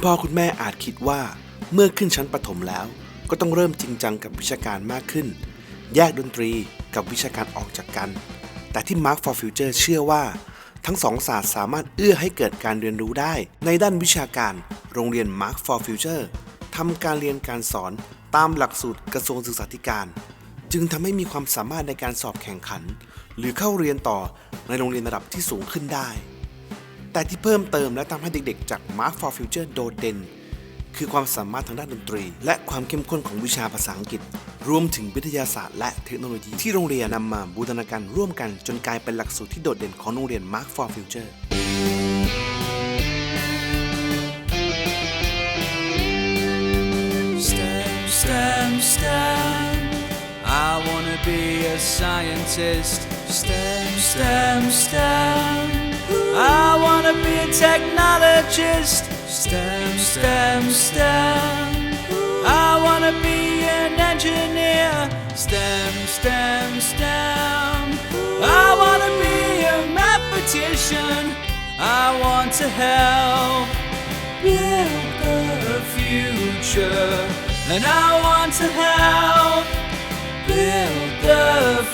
พ่อคุณแม่อาจคิดว่าเมื่อขึ้นชั้นประถมแล้วก็ต้องเริ่มจริงจังกับวิชาการมากขึ้นแยกดนตรีกับวิชาการออกจากกันแต่ที่ Mark for Future เชื่อว่าทั้งสองศาสตร์สามารถเอื้อให้เกิดการเรียนรู้ได้ในด้านวิชาการโรงเรียน Mark for Future ทำการเรียนการสอนตามหลักสูตรกระทรวงศึกษาธิการจึงทำให้มีความสามารถในการสอบแข่งขันหรือเข้าเรียนต่อในโรงเรียนระดับที่สูงขึ้นได้แต่ที่เพิ่มเติมและทำให้เด็กๆจาก Mark for Future โดดเด่นคือความสามารถทางด้านดนตรีและความเข้มข้นของวิชาภาษาอังกฤษรวมถึงวิทยาศาสตร์และเทคโนโลยีที่โรงเรียนนำมาบูรณาการร่วมกันจนกลายเป็นหลักสูตรที่โดดเด่นของโรงเรียน Mark for Future STEM, STEM, I wanna be a scientist. STEM, STEM, STEM, I wanna be a technologist. STEM, STEM, STEM, I wanna be an engineer. STEM, STEM, STEM, I wanna be a mathematician. I want to help build the future.And I want to help build the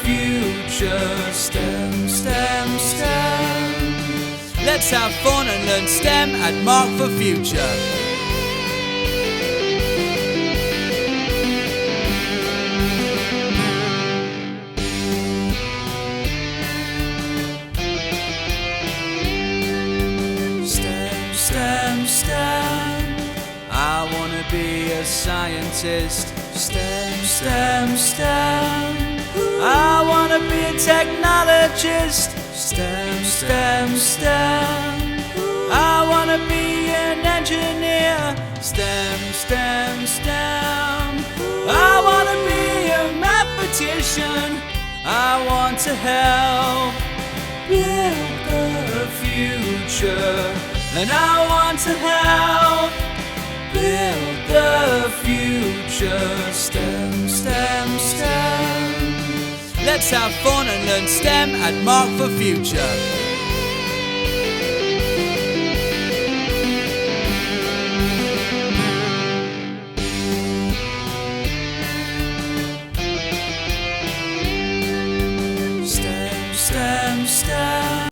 future. STEM, STEM, STEM. Let's have fun and learn STEM at Mark for Future. STEM, STEM, STEM.I wanna be a scientist. STEM, STEM, STEM, I wanna be a technologist. STEM, STEM, STEM, I wanna be an engineer. STEM, STEM, STEM, I wanna be a mathematician. I want to help build the future. And I want to help build the future. STEM, STEM, STEM. Let's have fun and learn STEM at Mark for Future.